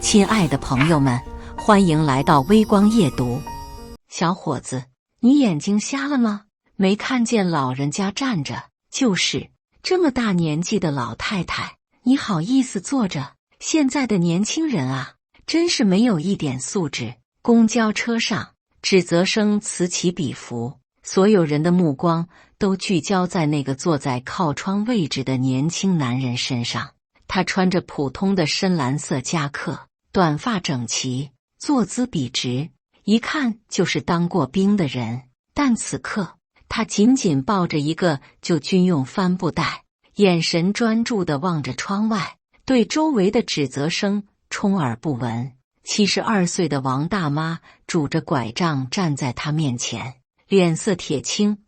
亲爱的朋友们，欢迎来到微光夜读。小伙子，你眼睛瞎了吗？没看见老人家站着？就是这么大年纪的老太太，你好意思坐着？现在的年轻人啊，真是没有一点素质。公交车上，指责声此起彼伏，所有人的目光都聚焦在那个坐在靠窗位置的年轻男人身上。他穿着普通的深蓝色夹克，短发整齐，坐姿笔直，一看就是当过兵的人。但此刻，他紧紧抱着一个旧军用帆布袋，眼神专注地望着窗外，对周围的指责声充耳不闻。72岁的王大妈拄着拐杖站在他面前，脸色铁青。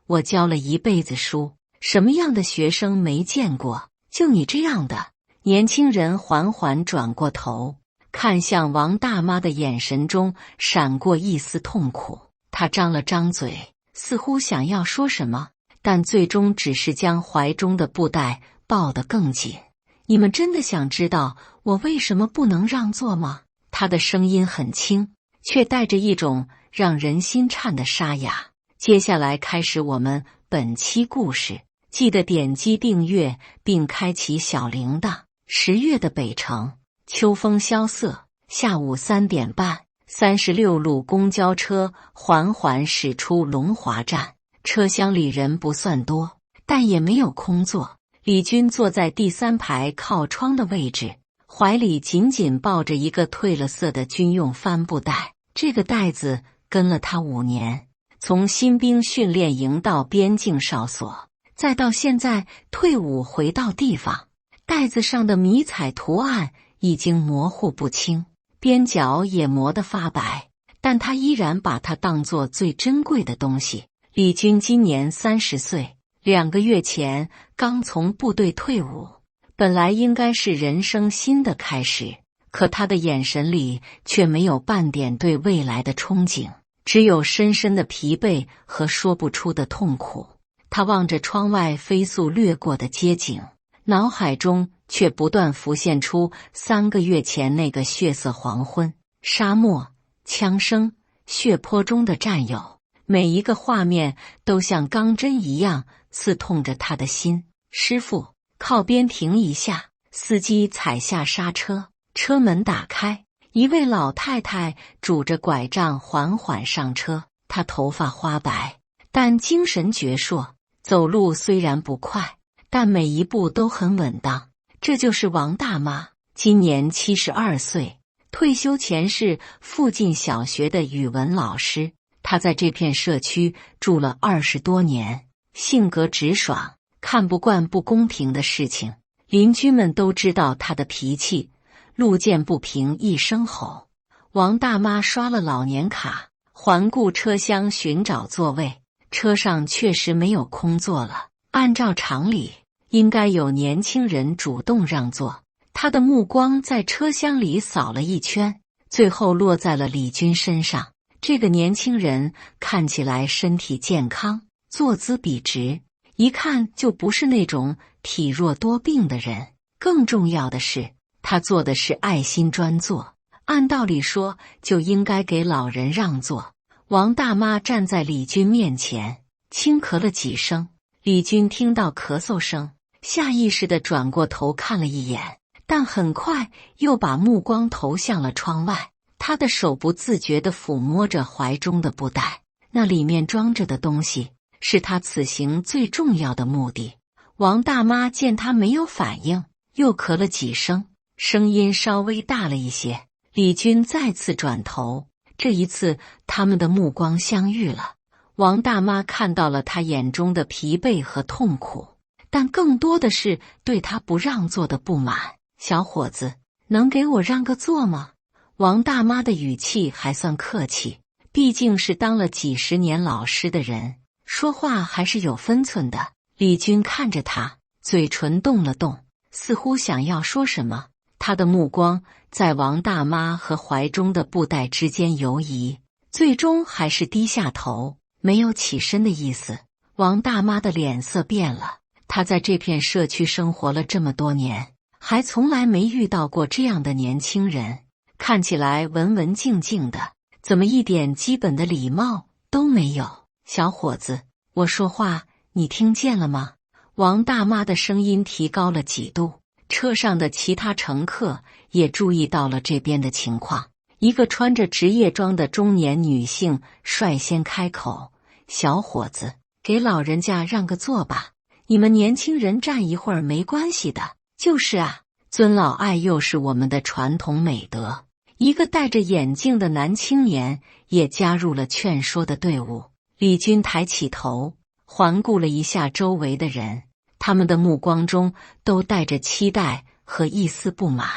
我教了一辈子书，什么样的学生没见过？就你这样的。年轻人缓缓转过头，看向王大妈的眼神中闪过一丝痛苦。他张了张嘴，似乎想要说什么，但最终只是将怀中的布袋抱得更紧。你们真的想知道我为什么不能让座吗？他的声音很轻，却带着一种让人心颤的沙哑。接下来开始我们本期故事，记得点击订阅并开启小铃铛。10月的北城，秋风萧瑟，下午3点半，36路公交车缓缓驶出龙华站。车厢里人不算多，但也没有空座。李军坐在第3排靠窗的位置，怀里紧紧抱着一个褪了色的军用帆布袋。这个袋子跟了他5年，从新兵训练营到边境哨所，再到现在退伍回到地方。袋子上的迷彩图案已经模糊不清，边角也磨得发白，但他依然把它当作最珍贵的东西。李军今年30岁，2个月前刚从部队退伍，本来应该是人生新的开始，可他的眼神里却没有半点对未来的憧憬，只有深深的疲惫和说不出的痛苦。他望着窗外飞速掠过的街景，脑海中却不断浮现出3个月前那个血色黄昏，沙漠、枪声、血泊中的战友，每一个画面都像钢针一样刺痛着他的心。师傅，靠边停一下！司机踩下刹车，车门打开，一位老太太拄着拐杖缓缓上车。她头发花白，但精神矍铄，走路虽然不快，但每一步都很稳当。这就是王大妈，今年72岁，退休前是附近小学的语文老师。她在这片社区住了20多年，性格直爽，看不惯不公平的事情。邻居们都知道她的脾气，路见不平一声吼。王大妈刷了老年卡，环顾车厢寻找座位，车上确实没有空座了。按照常理，应该有年轻人主动让座。他的目光在车厢里扫了一圈，最后落在了李军身上。这个年轻人看起来身体健康，坐姿笔直，一看就不是那种体弱多病的人。更重要的是，他坐的是爱心专座，按道理说就应该给老人让座。王大妈站在李军面前，轻咳了几声。李军听到咳嗽声，下意识地转过头看了一眼，但很快又把目光投向了窗外。他的手不自觉地抚摸着怀中的布袋，那里面装着的东西是他此行最重要的目的。王大妈见他没有反应，又咳了几声，声音稍微大了一些。李军再次转头，这一次他们的目光相遇了。王大妈看到了他眼中的疲惫和痛苦，但更多的是对他不让座的不满。小伙子，能给我让个座吗？王大妈的语气还算客气，毕竟是当了几十年老师的人，说话还是有分寸的。李军看着他，嘴唇动了动，似乎想要说什么。他的目光在王大妈和怀中的布袋之间游移，最终还是低下头，没有起身的意思。王大妈的脸色变了，她在这片社区生活了这么多年，还从来没遇到过这样的年轻人。看起来文文静静的，怎么一点基本的礼貌都没有？小伙子，我说话你听见了吗？王大妈的声音提高了几度，车上的其他乘客也注意到了这边的情况。一个穿着职业装的中年女性率先开口：“小伙子，给老人家让个座吧，你们年轻人站一会儿没关系的。”就是啊，尊老爱幼是我们的传统美德。一个戴着眼镜的男青年也加入了劝说的队伍。李军抬起头，环顾了一下周围的人，他们的目光中都带着期待和一丝不满。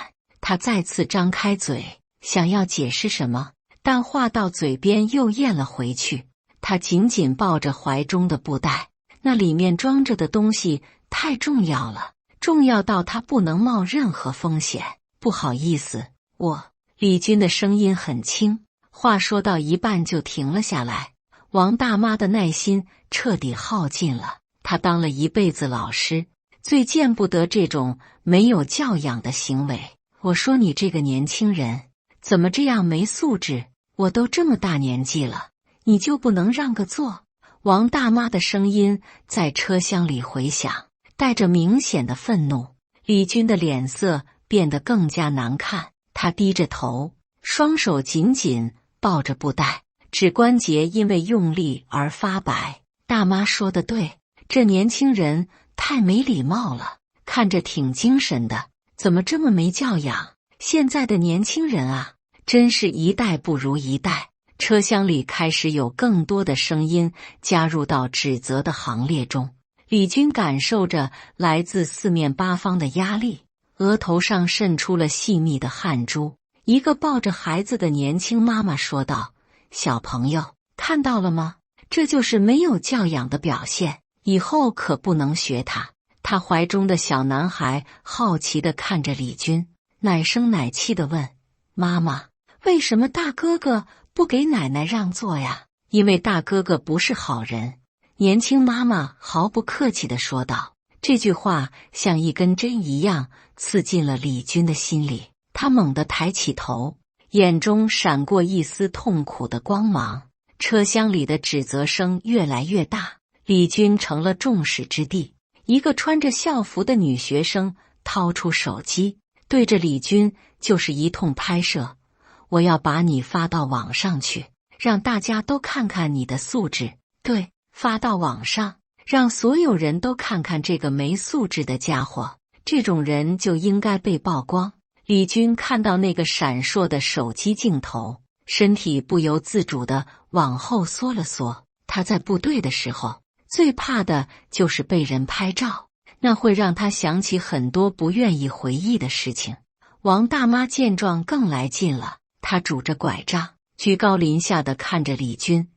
他再次张开嘴，想要解释什么，但话到嘴边又咽了回去。他紧紧抱着怀中的布袋，那里面装着的东西太重要了，重要到他不能冒任何风险。不好意思，李军的声音很轻，话说到一半就停了下来。王大妈的耐心彻底耗尽了，她当了一辈子老师，最见不得这种没有教养的行为。我说你这个年轻人怎么这样没素质？我都这么大年纪了，你就不能让个座？王大妈的声音在车厢里回响，带着明显的愤怒。李军的脸色变得更加难看，他低着头，双手紧紧抱着布袋，指关节因为用力而发白。大妈说的对，这年轻人太没礼貌了，看着挺精神的，怎么这么没教养？现在的年轻人啊，真是一代不如一代。车厢里开始有更多的声音加入到指责的行列中。李军感受着来自四面八方的压力，额头上渗出了细密的汗珠。一个抱着孩子的年轻妈妈说道：“小朋友，看到了吗？这就是没有教养的表现，以后可不能学他。”他怀中的小男孩好奇地看着李军，奶声奶气地问：“妈妈，为什么大哥哥不给奶奶让座呀？”“因为大哥哥不是好人。”年轻妈妈毫不客气地说道。这句话像一根针一样刺进了李军的心里，他猛地抬起头，眼中闪过一丝痛苦的光芒。车厢里的指责声越来越大，李军成了众矢之的。一个穿着校服的女学生掏出手机，对着李军就是一通拍摄：“我要把你发到网上去，让大家都看看你的素质。对，发到网上，让所有人都看看这个没素质的家伙，这种人就应该被曝光。”李军看到那个闪烁的手机镜头，身体不由自主地往后缩了缩。他在部队的时候，最怕的就是被人拍照，那会让他想起很多不愿意回忆的事情。王大妈见状更来劲了，她拄着拐杖，居高临下地看着李军：“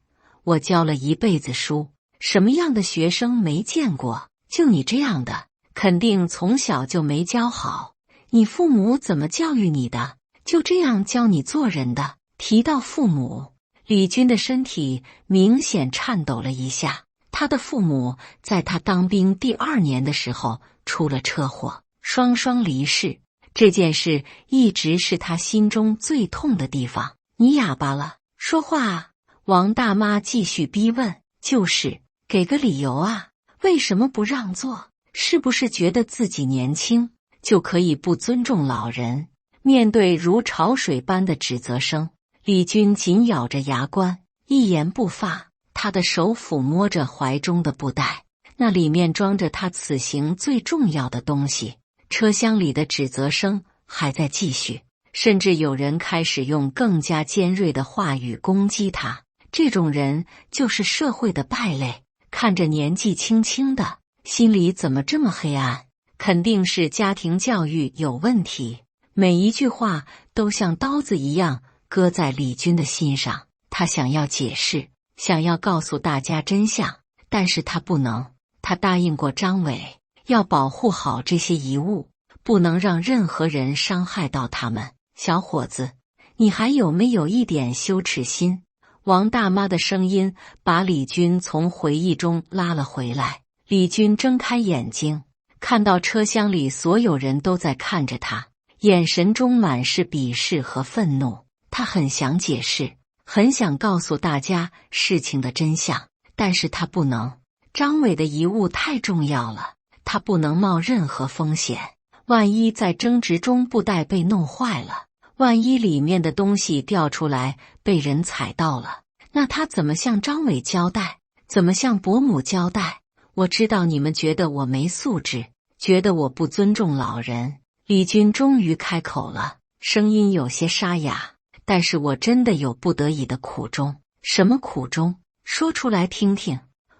我教了一辈子书，什么样的学生没见过？就你这样的，肯定从小就没教好。你父母怎么教育你的？就这样教你做人的？”提到父母，李军的身体明显颤抖了一下。他的父母在他当兵第2年的时候出了车祸，双双离世。这件事一直是他心中最痛的地方。“你哑巴了，说话啊！”王大妈继续逼问。“就是，给个理由啊，为什么不让座？是不是觉得自己年轻就可以不尊重老人？”面对如潮水般的指责声，李军紧咬着牙关，一言不发。他的手抚摸着怀中的布袋，那里面装着他此行最重要的东西。车厢里的指责声还在继续，甚至有人开始用更加尖锐的话语攻击他。这种人就是社会的败类。看着年纪轻轻的，心里怎么这么黑暗？肯定是家庭教育有问题。每一句话都像刀子一样割在李军的心上。他想要解释，想要告诉大家真相，但是他不能。他答应过张伟，要保护好这些遗物，不能让任何人伤害到他们。“小伙子，你还有没有一点羞耻心？”王大妈的声音把李军从回忆中拉了回来。李军睁开眼睛，看到车厢里所有人都在看着他，眼神中满是鄙视和愤怒。他很想解释，很想告诉大家事情的真相，但是他不能。张伟的遗物太重要了，他不能冒任何风险。万一在争执中布袋被弄坏了，万一里面的东西掉出来被人踩到了，那他怎么向张伟交代？怎么向伯母交代？我知道你们觉得我没素质，觉得我不尊重老人。李军终于开口了，声音有些沙哑，但是我真的有不得已的苦衷。什么苦衷？说出来听听。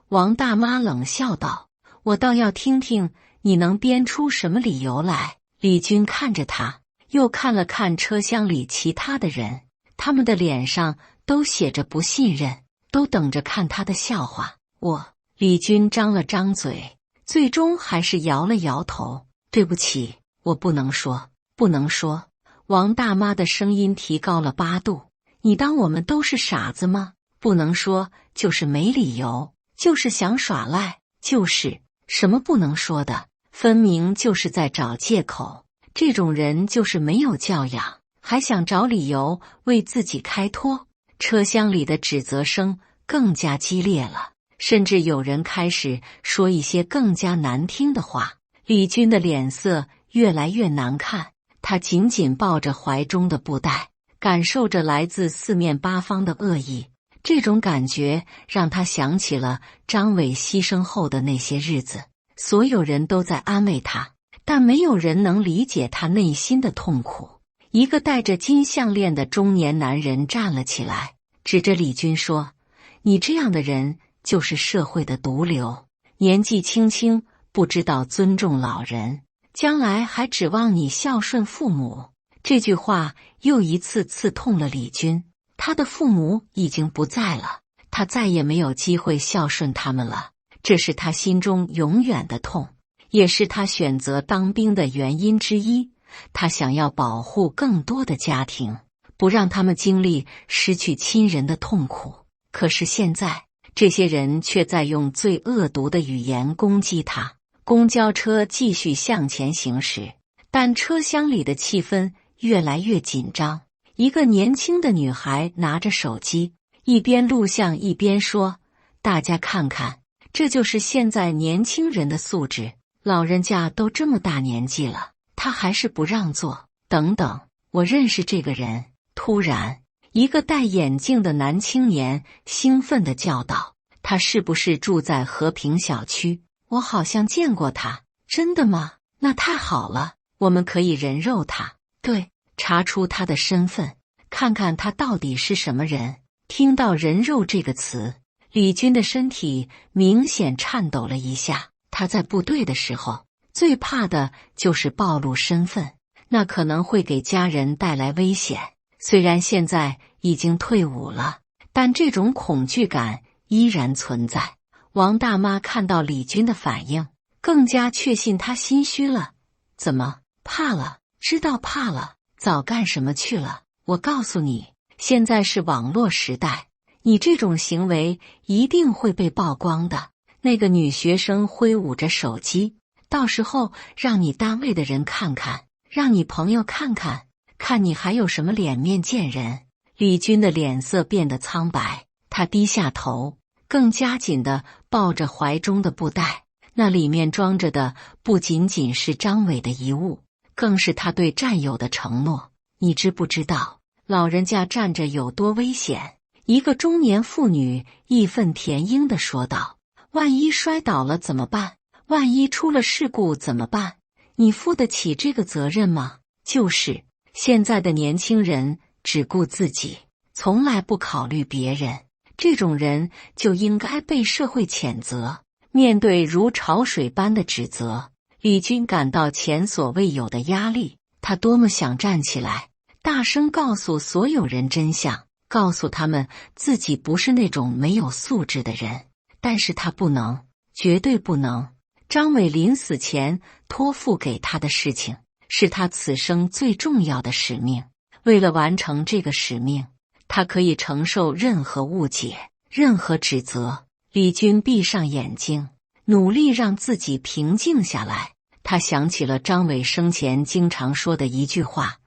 王大妈冷笑道，我倒要听听你能编出什么理由来。李军看着他，又看了看车厢里其他的人，他们的脸上都写着不信任，都等着看他的笑话。李军张了张嘴，最终还是摇了摇头，对不起，我不能说，不能说。王大妈的声音提高了8度，你当我们都是傻子吗？不能说就是没理由，就是想耍赖，就是什么不能说的，分明就是在找借口。这种人就是没有教养，还想找理由为自己开脱。车厢里的指责声更加激烈了，甚至有人开始说一些更加难听的话。李军的脸色越来越难看，他紧紧抱着怀中的布袋，感受着来自四面八方的恶意。这种感觉让他想起了张伟牺牲后的那些日子，所有人都在安慰他，但没有人能理解他内心的痛苦。一个戴着金项链的中年男人站了起来，指着李军说，你这样的人就是社会的毒瘤，年纪轻轻不知道尊重老人，将来还指望你孝顺父母。这句话又一次刺痛了李军，他的父母已经不在了，他再也没有机会孝顺他们了，这是他心中永远的痛，也是他选择当兵的原因之一。他想要保护更多的家庭，不让他们经历失去亲人的痛苦。可是现在，这些人却在用最恶毒的语言攻击他。公交车继续向前行驶，但车厢里的气氛越来越紧张。一个年轻的女孩拿着手机，一边录像一边说，大家看看，这就是现在年轻人的素质，老人家都这么大年纪了，他还是不让座，等等，我认识这个人。突然，一个戴眼镜的男青年兴奋地叫道，他是不是住在和平小区？我好像见过他。真的吗？那太好了，我们可以人肉他。对，查出他的身份，看看他到底是什么人。听到人肉这个词，李军的身体明显颤抖了一下。他在部队的时候，最怕的就是暴露身份，那可能会给家人带来危险。虽然现在已经退伍了，但这种恐惧感依然存在。王大妈看到李军的反应，更加确信他心虚了。怎么，怕了？知道怕了，早干什么去了？我告诉你，现在是网络时代，你这种行为一定会被曝光的。那个女学生挥舞着手机，到时候让你单位的人看看，让你朋友看看，看你还有什么脸面见人。李军的脸色变得苍白，他低下头，更加紧地抱着怀中的布袋，那里面装着的不仅仅是张伟的遗物，更是他对战友的承诺。你知不知道老人家站着有多危险？一个中年妇女义愤填膺地说道，万一摔倒了怎么办？万一出了事故怎么办？你负得起这个责任吗？就是现在的年轻人只顾自己，从来不考虑别人，这种人就应该被社会谴责。面对如潮水般的指责，李军感到前所未有的压力。他多么想站起来，大声告诉所有人真相，告诉他们自己不是那种没有素质的人，但是他不能，绝对不能。张伟临死前托付给他的事情，是他此生最重要的使命。为了完成这个使命，他可以承受任何误解，任何指责。李军闭上眼睛，努力让自己平静下来。他想起了张伟生前经常说的一句话：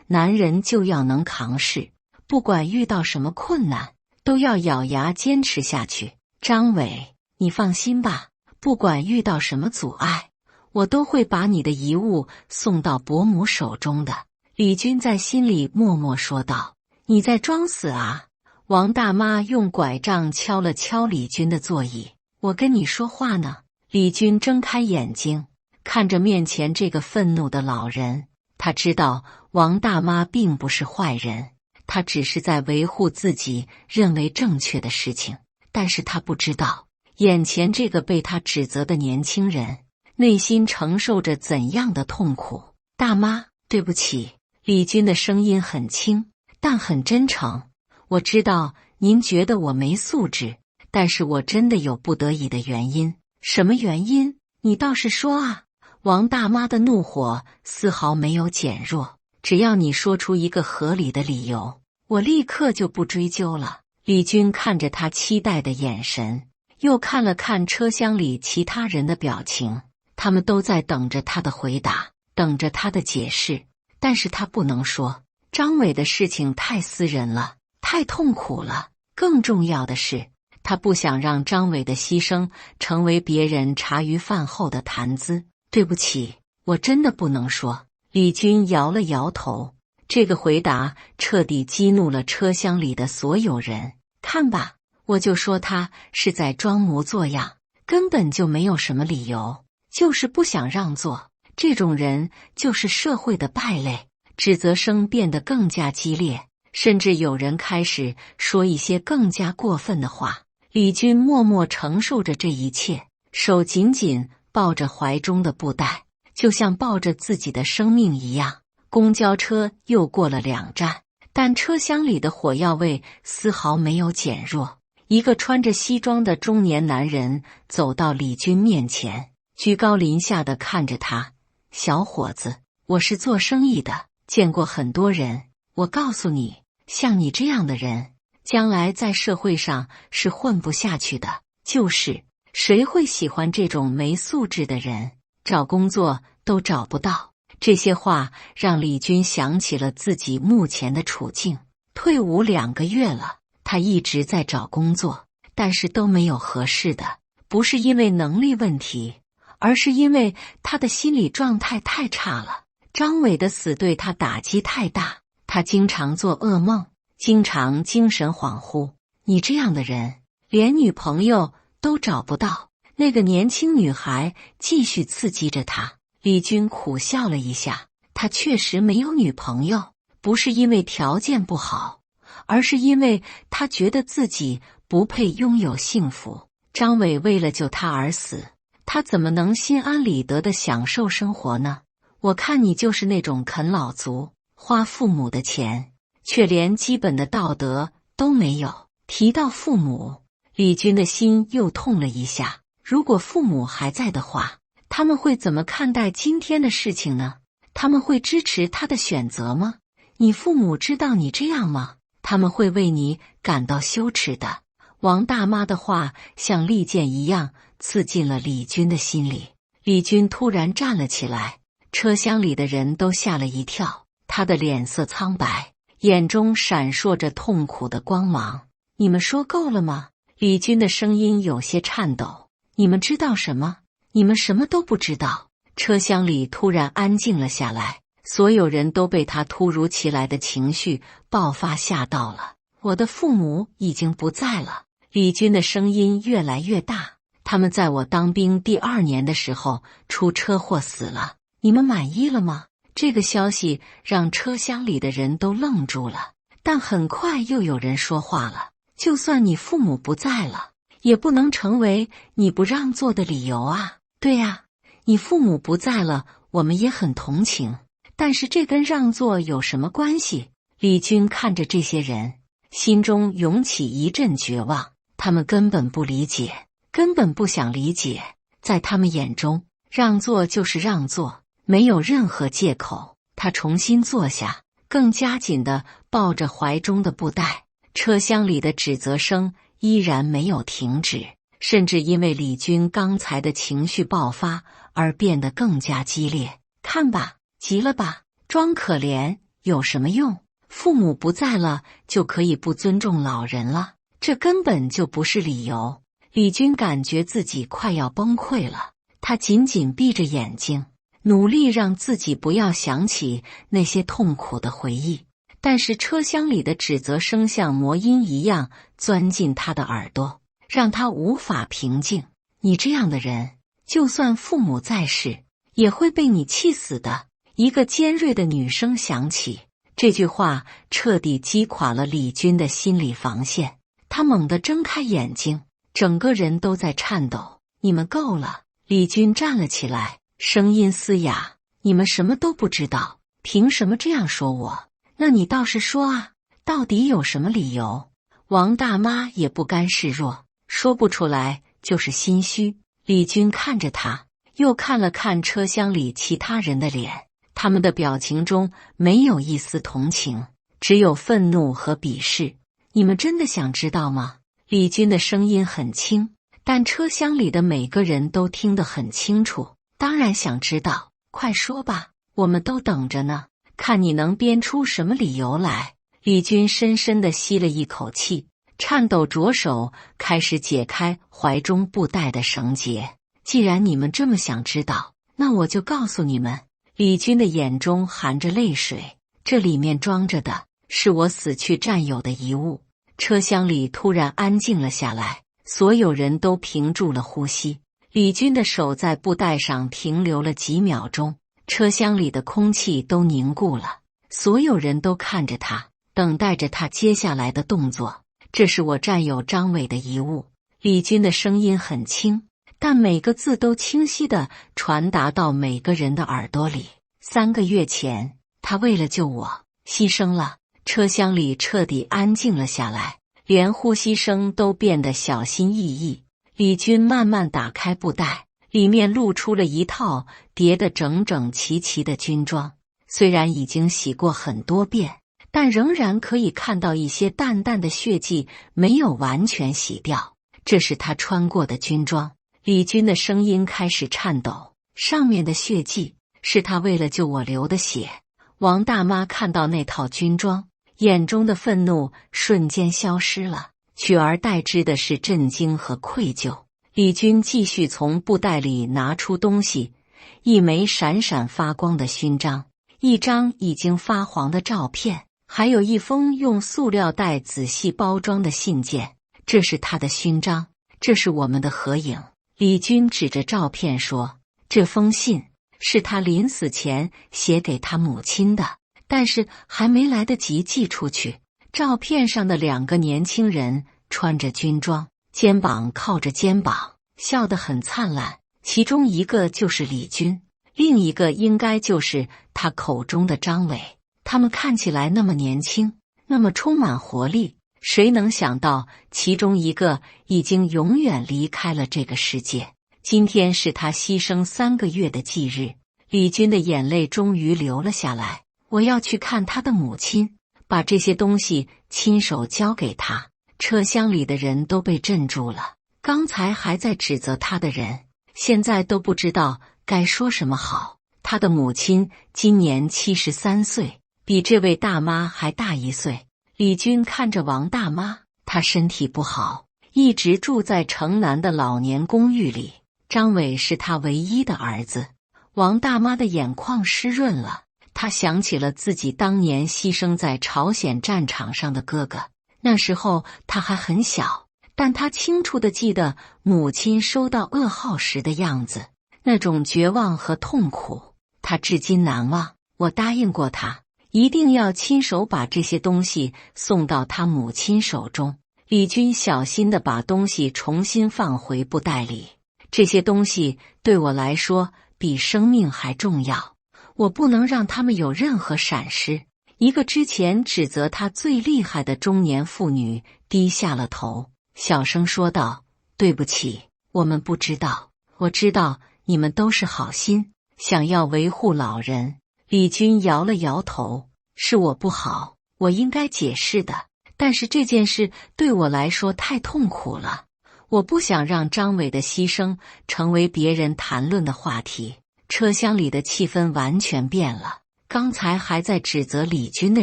男人就要能扛事，不管遇到什么困难，都要咬牙坚持下去。张伟，你放心吧，不管遇到什么阻碍，我都会把你的遗物送到伯母手中的。李军在心里默默说道：你在装死啊？王大妈用拐杖敲了敲李军的座椅。我跟你说话呢。李军睁开眼睛，看着面前这个愤怒的老人，他知道王大妈并不是坏人，她只是在维护自己认为正确的事情，但是他不知道眼前这个被他指责的年轻人内心承受着怎样的痛苦。大妈，对不起。李军的声音很轻，但很真诚。我知道您觉得我没素质，但是我真的有不得已的原因。什么原因？你倒是说啊！王大妈的怒火丝毫没有减弱。只要你说出一个合理的理由，我立刻就不追究了。李军看着他期待的眼神，又看了看车厢里其他人的表情，他们都在等着他的回答，等着他的解释。但是他不能说，张伟的事情太私人了，太痛苦了。更重要的是，他不想让张伟的牺牲成为别人茶余饭后的谈资。对不起，我真的不能说。李军摇了摇头。这个回答彻底激怒了车厢里的所有人。看吧，我就说他是在装模作样，根本就没有什么理由，就是不想让座。这种人就是社会的败类。指责声变得更加激烈，甚至有人开始说一些更加过分的话。李军默默承受着这一切，手紧紧抱着怀中的布袋，就像抱着自己的生命一样。公交车又过了2站，但车厢里的火药味丝毫没有减弱。一个穿着西装的中年男人走到李军面前，居高临下地看着他：小伙子，我是做生意的，见过很多人。我告诉你，像你这样的人，将来在社会上是混不下去的。就是谁会喜欢这种没素质的人？找工作都找不到。这些话让李军想起了自己目前的处境。退伍2个月了，他一直在找工作，但是都没有合适的。不是因为能力问题，而是因为他的心理状态太差了。张伟的死对他打击太大，他经常做噩梦，经常精神恍惚。你这样的人，连女朋友都找不到。那个年轻女孩继续刺激着他。李军苦笑了一下，他确实没有女朋友，不是因为条件不好，而是因为他觉得自己不配拥有幸福。张伟为了救他而死，他怎么能心安理得地享受生活呢？我看你就是那种啃老族，花父母的钱，却连基本的道德都没有。提到父母，李军的心又痛了一下。如果父母还在的话，他们会怎么看待今天的事情呢？他们会支持他的选择吗？你父母知道你这样吗？他们会为你感到羞耻的。王大妈的话像利剑一样刺进了李军的心里。李军突然站了起来，车厢里的人都吓了一跳。他的脸色苍白，眼中闪烁着痛苦的光芒。你们说够了吗？李军的声音有些颤抖。你们知道什么？你们什么都不知道。车厢里突然安静了下来，所有人都被他突如其来的情绪爆发吓到了。我的父母已经不在了。李军的声音越来越大。他们在我当兵第2年的时候出车祸死了。你们满意了吗？这个消息让车厢里的人都愣住了，但很快又有人说话了。就算你父母不在了，也不能成为你不让座的理由啊。对呀，你父母不在了，我们也很同情，但是这跟让座有什么关系？李军看着这些人，心中涌起一阵绝望。他们根本不理解，根本不想理解。在他们眼中，让座就是让座，没有任何借口。他重新坐下，更加紧地抱着怀中的布袋。车厢里的指责声依然没有停止，甚至因为李军刚才的情绪爆发而变得更加激烈。看吧，急了吧，装可怜有什么用？父母不在了，就可以不尊重老人了？这根本就不是理由。李军感觉自己快要崩溃了，他紧紧闭着眼睛，努力让自己不要想起那些痛苦的回忆。但是车厢里的指责声像魔音一样钻进他的耳朵，让他无法平静。你这样的人，就算父母在世，也会被你气死的。一个尖锐的女声响起，这句话彻底击垮了李军的心理防线。他猛地睁开眼睛，整个人都在颤抖。你们够了！李军站了起来，声音嘶哑。你们什么都不知道，凭什么这样说我？那你倒是说啊，到底有什么理由？王大妈也不甘示弱，说不出来就是心虚。李军看着他，又看了看车厢里其他人的脸，他们的表情中没有一丝同情，只有愤怒和鄙视。你们真的想知道吗？李军的声音很轻，但车厢里的每个人都听得很清楚。当然想知道，快说吧，我们都等着呢，看你能编出什么理由来。李军深深地吸了一口气，颤抖着手开始解开怀中布带的绳结。既然你们这么想知道，那我就告诉你们。李军的眼中含着泪水，这里面装着的是我死去战友的遗物。车厢里突然安静了下来，所有人都屏住了呼吸。李军的手在布带上停留了几秒钟，车厢里的空气都凝固了，所有人都看着他，等待着他接下来的动作。这是我战友张伟的遗物。李军的声音很轻，但每个字都清晰地传达到每个人的耳朵里。3个月前，他为了救我，牺牲了。车厢里彻底安静了下来，连呼吸声都变得小心翼翼。李军慢慢打开布袋，里面露出了一套叠得整整齐齐的军装。虽然已经洗过很多遍，但仍然可以看到一些淡淡的血迹没有完全洗掉。这是他穿过的军装。李军的声音开始颤抖，上面的血迹是他为了救我流的血。王大妈看到那套军装，眼中的愤怒瞬间消失了，取而代之的是震惊和愧疚。李军继续从布袋里拿出东西，一枚闪闪发光的勋章，一张已经发黄的照片，还有一封用塑料袋仔细包装的信件。这是他的勋章，这是我们的合影。李军指着照片说，这封信是他临死前写给他母亲的，但是还没来得及寄出去。照片上的2个年轻人穿着军装，肩膀靠着肩膀，笑得很灿烂。其中一个就是李军，另一个应该就是他口中的张伟。他们看起来那么年轻，那么充满活力，谁能想到其中一个已经永远离开了这个世界？今天是他牺牲3个月的忌日。李军的眼泪终于流了下来。我要去看他的母亲，把这些东西亲手交给他。车厢里的人都被镇住了，刚才还在指责他的人，现在都不知道该说什么好。他的母亲今年73岁，比这位大妈还大1岁。李军看着王大妈，她身体不好，一直住在城南的老年公寓里。张伟是他唯一的儿子。王大妈的眼眶湿润了，她想起了自己当年牺牲在朝鲜战场上的哥哥。那时候他还很小，但他清楚地记得母亲收到噩耗时的样子，那种绝望和痛苦，他至今难忘。我答应过他，一定要亲手把这些东西送到他母亲手中。李军小心地把东西重新放回布袋里。这些东西对我来说比生命还重要，我不能让他们有任何闪失。一个之前指责他最厉害的中年妇女低下了头，小声说道，对不起，我们不知道。我知道你们都是好心，想要维护老人。李军摇了摇头，是我不好，我应该解释的，但是这件事对我来说太痛苦了，我不想让张伟的牺牲成为别人谈论的话题。车厢里的气氛完全变了，刚才还在指责李军的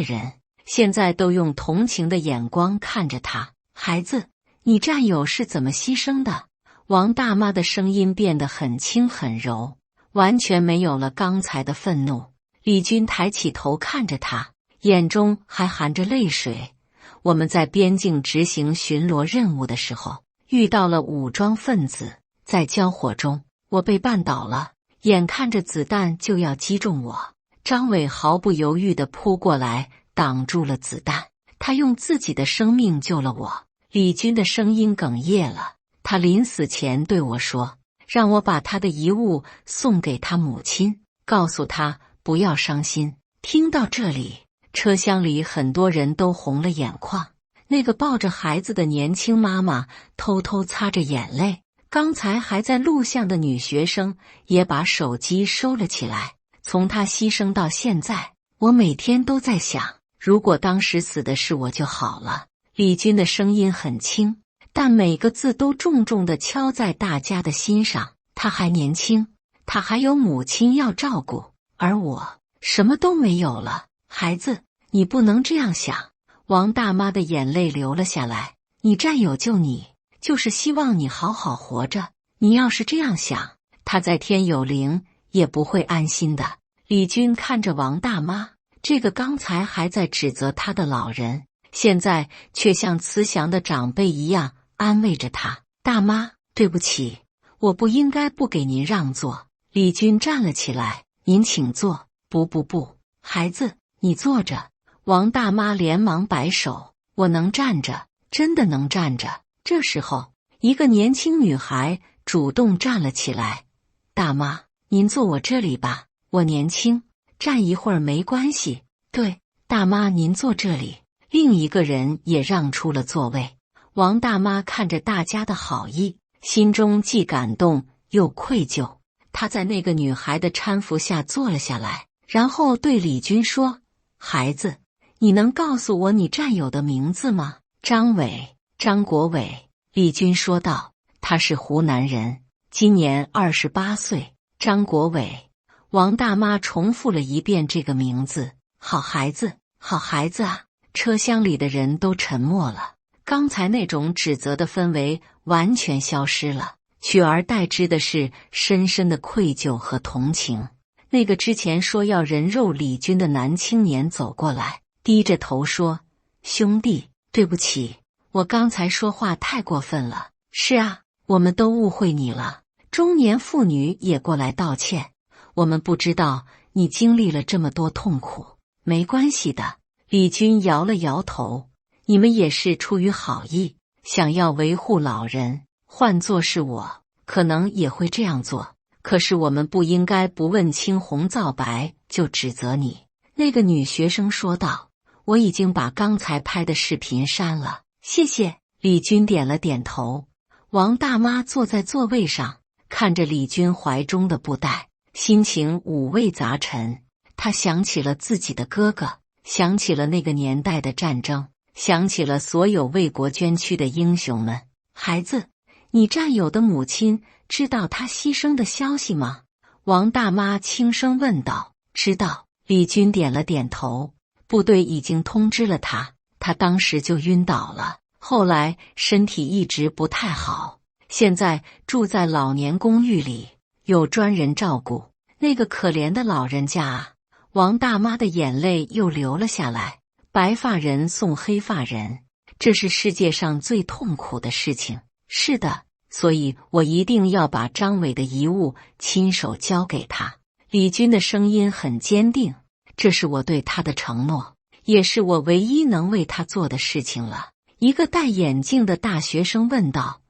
人，现在都用同情的眼光看着他。孩子，你战友是怎么牺牲的？王大妈的声音变得很轻很柔，完全没有了刚才的愤怒。李军抬起头看着他，眼中还含着泪水。我们在边境执行巡逻任务的时候，遇到了武装分子，在交火中，我被绊倒了，眼看着子弹就要击中我，张伟毫不犹豫地扑过来，挡住了子弹。他用自己的生命救了我。李军的声音哽咽了，他临死前对我说，让我把他的遗物送给他母亲，告诉他不要伤心。听到这里，车厢里很多人都红了眼眶。那个抱着孩子的年轻妈妈偷偷擦着眼泪，刚才还在录像的女学生也把手机收了起来。从她牺牲到现在，我每天都在想，如果当时死的是我就好了。李军的声音很轻，但每个字都重重地敲在大家的心上。他还年轻，他还有母亲要照顾，而我什么都没有了。孩子，你不能这样想。王大妈的眼泪流了下来。你战友救你，就是希望你好好活着。你要是这样想，他在天有灵也不会安心的。李军看着王大妈，这个刚才还在指责他的老人，现在却像慈祥的长辈一样安慰着他。大妈，对不起，我不应该不给您让座。李军站了起来，您请坐。不，孩子，你坐着。王大妈连忙摆手，我能站着，真的能站着。这时候，一个年轻女孩主动站了起来。大妈，您坐我这里吧，我年轻，站一会儿没关系。对，大妈您坐这里。另一个人也让出了座位。王大妈看着大家的好意，心中既感动又愧疚。她在那个女孩的搀扶下坐了下来，然后对李军说，孩子，你能告诉我你战友的名字吗？张伟，张国伟。李军说道，他是湖南人，今年28岁。张国伟。王大妈重复了一遍这个名字。好孩子，好孩子啊。车厢里的人都沉默了，刚才那种指责的氛围完全消失了，取而代之的是深深的愧疚和同情。那个之前说要人肉李军的男青年走过来，低着头说，兄弟，对不起，我刚才说话太过分了。是啊，我们都误会你了。中年妇女也过来道歉，我们不知道你经历了这么多痛苦。没关系的。李军摇了摇头，你们也是出于好意，想要维护老人，换作是我，可能也会这样做。可是我们不应该不问青红皂白就指责你。那个女学生说道，我已经把刚才拍的视频删了，谢谢。李军点了点头。王大妈坐在座位上，看着李军怀中的布袋，心情五味杂陈。她想起了自己的哥哥，想起了那个年代的战争，想起了所有为国捐躯的英雄们。孩子，你战友的母亲知道他牺牲的消息吗？王大妈轻声问道。知道。李军点了点头。部队已经通知了他，他当时就晕倒了，后来身体一直不太好，现在住在老年公寓里，有专人照顾。那个可怜的老人家啊。王大妈的眼泪又流了下来。白发人送黑发人，这是世界上最痛苦的事情。是的，所以我一定要把张伟的遗物亲手交给他。李军的声音很坚定，这是我对他的承诺，也是我唯一能为他做的事情了。一个戴眼镜的大学生问道，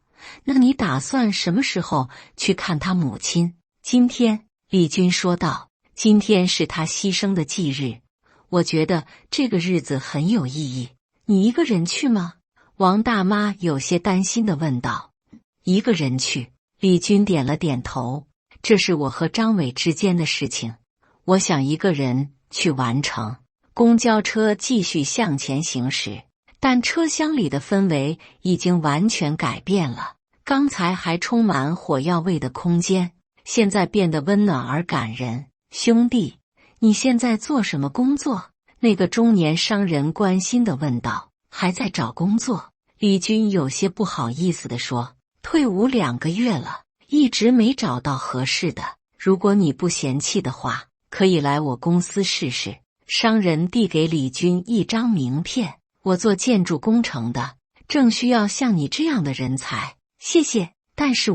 那你打算什么时候去看他母亲？今天。李军说道，今天是他牺牲的忌日，我觉得这个日子很有意义。你一个人去吗？王大妈有些担心地问道。一个人去。李军点了点头，这是我和张伟之间的事情，我想一个人去完成。公交车继续向前行驶，但车厢里的氛围已经完全改变了。刚才还充满火药味的空间，现在变得温暖而感人。兄弟，你现在做什么工作？那个中年商人关心地问道。还在找工作。李军有些不好意思地说，退伍2个月了，一直没找到合适的。如果你不嫌弃的话，可以来我公司试试。商人递给李军一张名片，我做建筑工程的，正需要像你这样的人才。谢谢，但是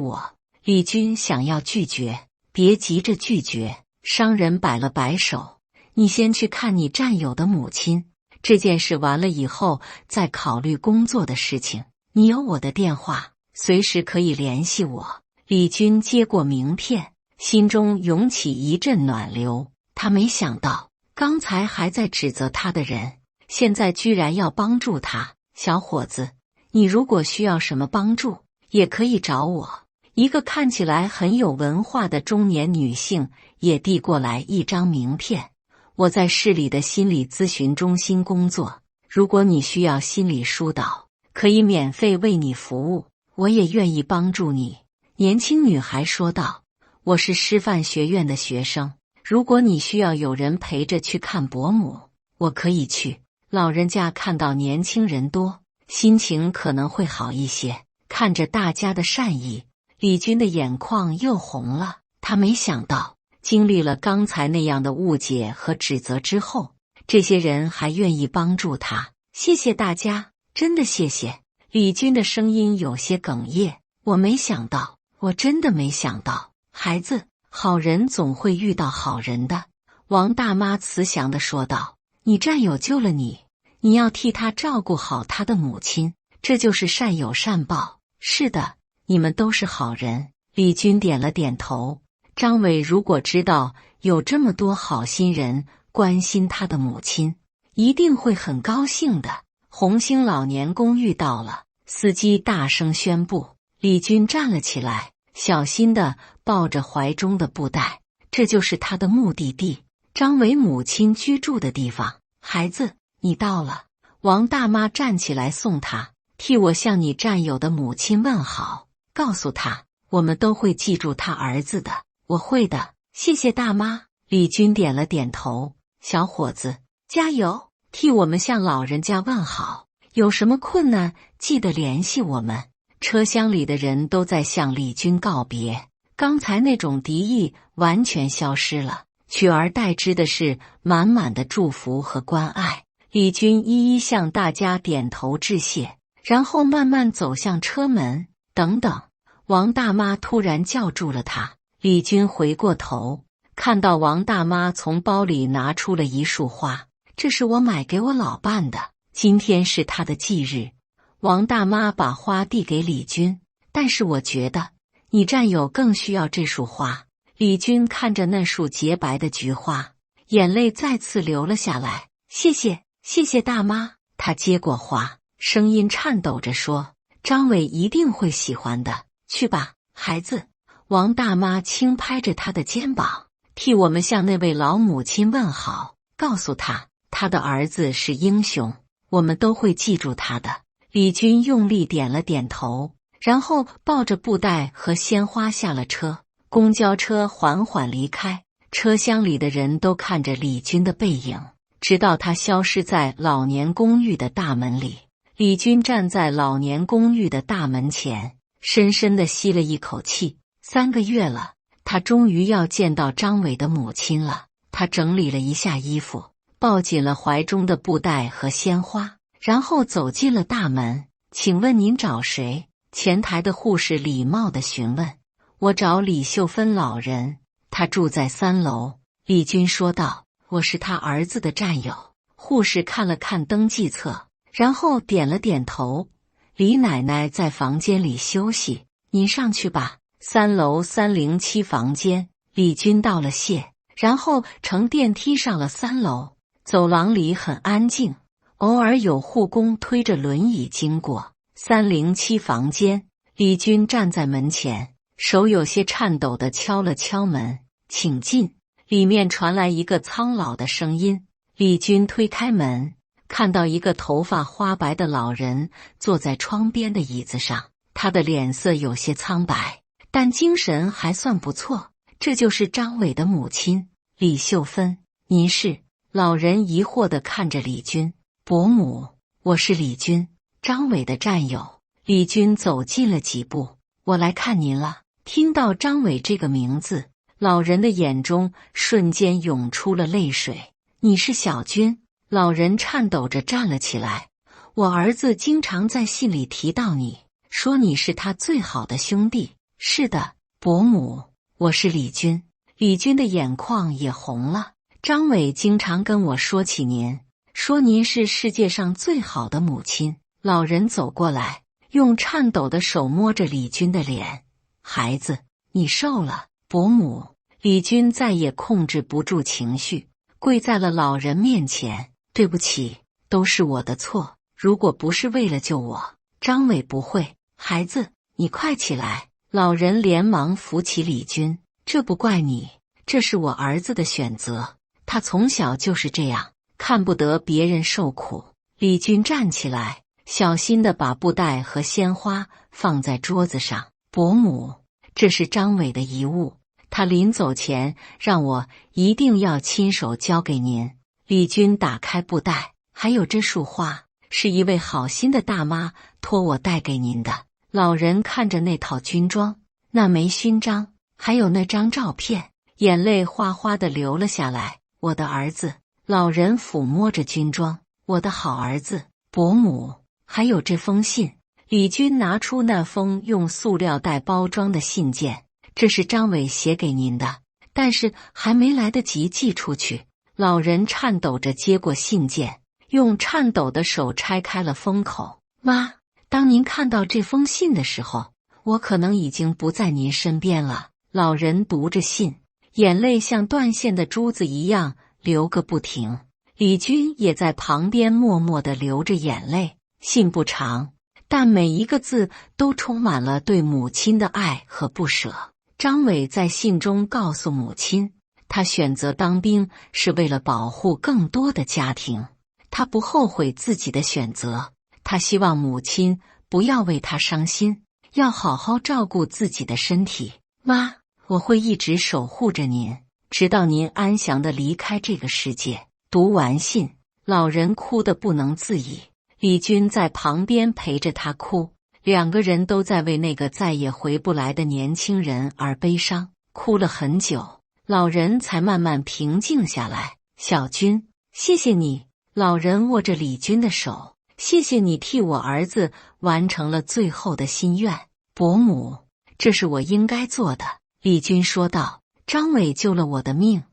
李军想要拒绝。别急着拒绝，商人摆了摆手，你先去看你战友的母亲，这件事完了以后再考虑工作的事情。你有我的电话，随时可以联系我。李军接过名片，心中涌起一阵暖流。他没想到，刚才还在指责他的人，现在居然要帮助他。小伙子，你如果需要什么帮助，也可以找我。一个看起来很有文化的中年女性也递过来一张名片。我在市里的心理咨询中心工作，如果你需要心理疏导，可以免费为你服务，我也愿意帮助你。年轻女孩说道，我是师范学院的学生，如果你需要有人陪着去看伯母，我可以去。老人家看到年轻人多，心情可能会好一些。看着大家的善意，李军的眼眶又红了。他没想到，经历了刚才那样的误解和指责之后，这些人还愿意帮助他。谢谢大家，真的谢谢。李军的声音有些哽咽。我没想到，我真的没想到。孩子，好人总会遇到好人的。王大妈慈祥地说道，你战友救了你，你要替他照顾好他的母亲，这就是善有善报。是的，你们都是好人。李军点了点头。张伟如果知道有这么多好心人关心他的母亲，一定会很高兴的。红星老年公寓到了，司机大声宣布。李军站了起来，小心地抱着怀中的布袋，这就是他的目的地，张伟母亲居住的地方。孩子，你到了。王大妈站起来送他，替我向你战友的母亲问好，告诉他我们都会记住他儿子的。我会的，谢谢大妈。李军点了点头。小伙子，加油，替我们向老人家问好，有什么困难记得联系我们。车厢里的人都在向李军告别，刚才那种敌意完全消失了，取而代之的是满满的祝福和关爱。李军一一向大家点头致谢，然后慢慢走向车门。等等，王大妈突然叫住了他。李军回过头，看到王大妈从包里拿出了一束花，这是我买给我老伴的，今天是他的忌日。王大妈把花递给李军，但是我觉得你战友更需要这束花。李军看着那束洁白的菊花，眼泪再次流了下来。谢谢，谢谢大妈。他接过花，声音颤抖着说，张伟一定会喜欢的。去吧，孩子。王大妈轻拍着他的肩膀，替我们向那位老母亲问好，告诉他，他的儿子是英雄，我们都会记住他的。李军用力点了点头，然后抱着布袋和鲜花下了车。公交车缓缓离开，车厢里的人都看着李军的背影，直到他消失在老年公寓的大门里。李军站在老年公寓的大门前，深深地吸了一口气。3个月了，他终于要见到张伟的母亲了。他整理了一下衣服，抱紧了怀中的布袋和鲜花，然后走进了大门。请问您找谁？前台的护士礼貌地询问。我找李秀芬老人，她住在3楼。李军说道。我是他儿子的战友。护士看了看登记册，然后点了点头。李奶奶在房间里休息，您上去吧。3楼307房间。李军道了谢，然后乘电梯上了3楼。走廊里很安静，偶尔有护工推着轮椅经过。307房间。李军站在门前，手有些颤抖地敲了敲门。请进。里面传来一个苍老的声音。李军推开门，看到一个头发花白的老人坐在窗边的椅子上。他的脸色有些苍白，但精神还算不错。这就是张伟的母亲李秀芬。您是？老人疑惑地看着李军。伯母，我是李军，张伟的战友。李军走近了几步，我来看您了。听到张伟这个名字，老人的眼中瞬间涌出了泪水。你是小军？老人颤抖着站了起来。我儿子经常在信里提到你，说你是他最好的兄弟。是的，伯母，我是李军。李军的眼眶也红了。张伟经常跟我说起您，说您是世界上最好的母亲。老人走过来，用颤抖的手摸着李军的脸。孩子，你瘦了。伯母。李军再也控制不住情绪，跪在了老人面前。对不起，都是我的错。如果不是为了救我，张伟不会。孩子，你快起来。老人连忙扶起李军。这不怪你，这是我儿子的选择。他从小就是这样，看不得别人受苦。李军站起来，小心地把布袋和鲜花放在桌子上。伯母，这是张伟的遗物，他临走前让我一定要亲手交给您。李军打开布袋，还有这束花，是一位好心的大妈托我带给您的。老人看着那套军装，那枚勋章，还有那张照片，眼泪哗哗地流了下来。我的儿子。老人抚摸着军装。我的好儿子。伯母，还有这封信。李军拿出那封用塑料袋包装的信件，这是张伟写给您的，但是还没来得及寄出去。老人颤抖着接过信件，用颤抖的手拆开了封口。妈，当您看到这封信的时候，我可能已经不在您身边了。老人读着信，眼泪像断线的珠子一样流个不停。李军也在旁边默默地流着眼泪。信不长，但每一个字都充满了对母亲的爱和不舍。张伟在信中告诉母亲，他选择当兵是为了保护更多的家庭，他不后悔自己的选择，他希望母亲不要为他伤心，要好好照顾自己的身体。妈，我会一直守护着您，直到您安详地离开这个世界。读完信，老人哭得不能自已。李军在旁边陪着他哭，两个人都在为那个再也回不来的年轻人而悲伤，哭了很久，老人才慢慢平静下来。小军，谢谢你。老人握着李军的手，谢谢你替我儿子完成了最后的心愿。伯母，这是我应该做的。李军说道。张伟救了我的命，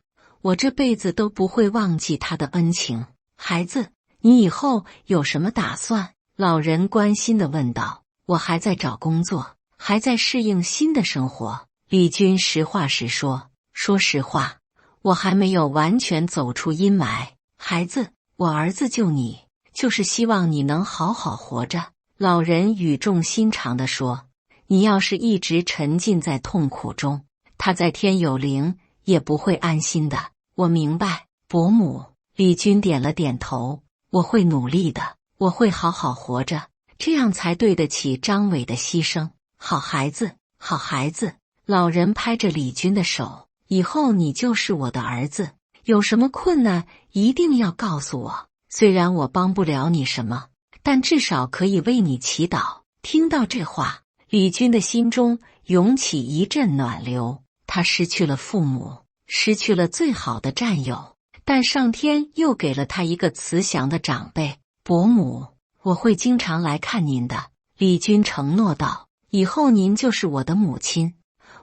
我这辈子都不会忘记他的恩情。孩子，你以后有什么打算？老人关心地问道。我还在找工作，还在适应新的生活。李军实话实说。说实话，我还没有完全走出阴霾。孩子，我儿子救你，就是希望你能好好活着。老人语重心长地说。你要是一直沉浸在痛苦中，他在天有灵也不会安心的。我明白，伯母。李军点了点头。我会努力的，我会好好活着，这样才对得起张伟的牺牲。好孩子，好孩子。老人拍着李军的手。以后你就是我的儿子，有什么困难一定要告诉我。虽然我帮不了你什么，但至少可以为你祈祷。听到这话，李军的心中涌起一阵暖流。他失去了父母，失去了最好的战友，但上天又给了他一个慈祥的长辈。伯母，我会经常来看您的。李军承诺道。以后您就是我的母亲，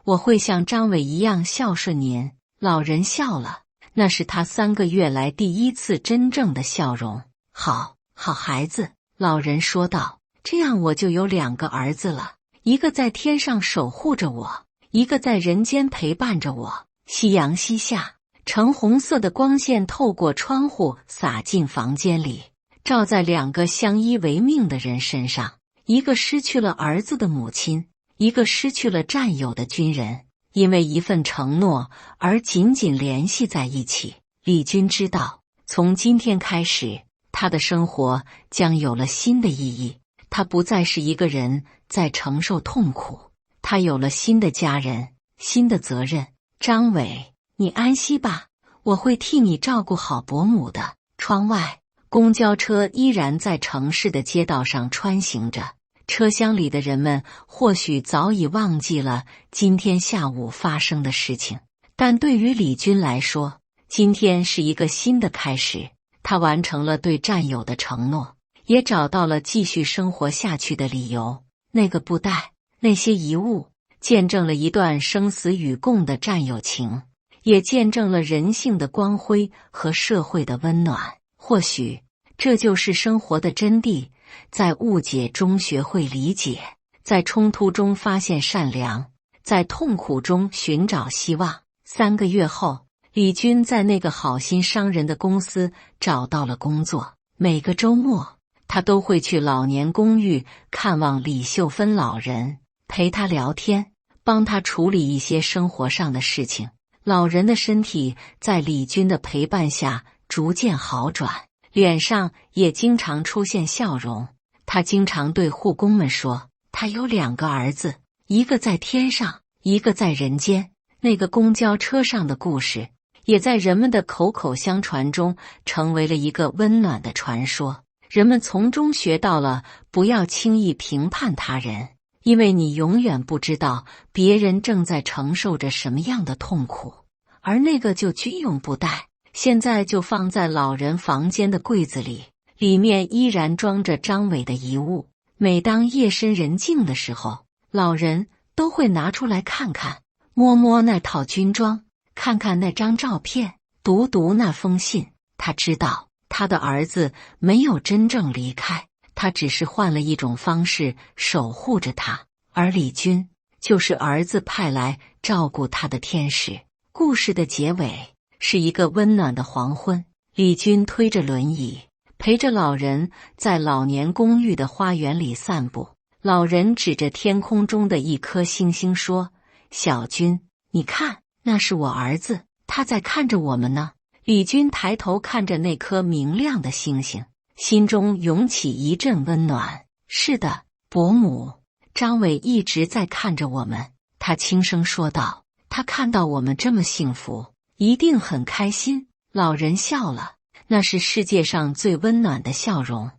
我会像张伟一样孝顺您。老人笑了，那是他3个月来第一次真正的笑容。好孩子。老人说道。这样我就有2个儿子了，一个在天上守护着我，一个在人间陪伴着我。夕阳西下，橙红色的光线透过窗户洒进房间里，照在2个相依为命的人身上，一个失去了儿子的母亲，一个失去了战友的军人，因为一份承诺而紧紧联系在一起。李军知道，从今天开始，他的生活将有了新的意义。他不再是一个人在承受痛苦，他有了新的家人，新的责任。张伟，你安息吧，我会替你照顾好伯母的。窗外，公交车依然在城市的街道上穿行着，车厢里的人们或许早已忘记了今天下午发生的事情，但对于李军来说，今天是一个新的开始。他完成了对战友的承诺，也找到了继续生活下去的理由。那个布袋，那些遗物，见证了一段生死与共的战友情，也见证了人性的光辉和社会的温暖。或许这就是生活的真谛，在误解中学会理解，在冲突中发现善良，在痛苦中寻找希望。3个月后，李军在那个好心商人的公司找到了工作。每个周末，他都会去老年公寓看望李秀芬老人，陪她聊天，帮她处理一些生活上的事情。老人的身体在李军的陪伴下逐渐好转，脸上也经常出现笑容。他经常对护工们说，他有2个儿子，一个在天上，一个在人间。那个公交车上的故事也在人们的口口相传中成为了一个温暖的传说。人们从中学到了不要轻易评判他人，因为你永远不知道别人正在承受着什么样的痛苦。而那个旧军用布袋现在就放在老人房间的柜子里，里面依然装着张伟的遗物。每当夜深人静的时候，老人都会拿出来看看，摸摸那套军装，看看那张照片，读读那封信。他知道他的儿子没有真正离开，他只是换了一种方式守护着他，而李军就是儿子派来照顾他的天使。故事的结尾是一个温暖的黄昏，李军推着轮椅，陪着老人在老年公寓的花园里散步。老人指着天空中的一颗星星说，小军，你看，那是我儿子，他在看着我们呢。李军抬头看着那颗明亮的星星，心中涌起一阵温暖。是的，伯母，张伟一直在看着我们，他轻声说道，他看到我们这么幸福，一定很开心。老人笑了，那是世界上最温暖的笑容。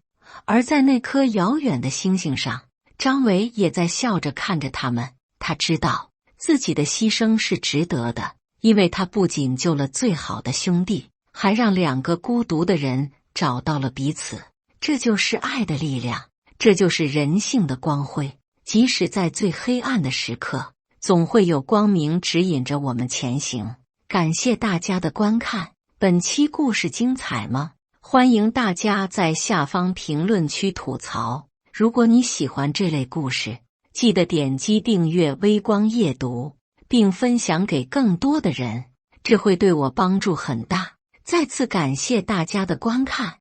而在那颗遥远的星星上，张伟也在笑着看着他们。他知道自己的牺牲是值得的，因为他不仅救了最好的兄弟，还让2个孤独的人找到了彼此。这就是爱的力量，这就是人性的光辉。即使在最黑暗的时刻，总会有光明指引着我们前行。感谢大家的观看，本期故事精彩吗？欢迎大家在下方评论区吐槽。如果你喜欢这类故事，记得点击订阅微光夜读，并分享给更多的人，这会对我帮助很大。再次感谢大家的观看。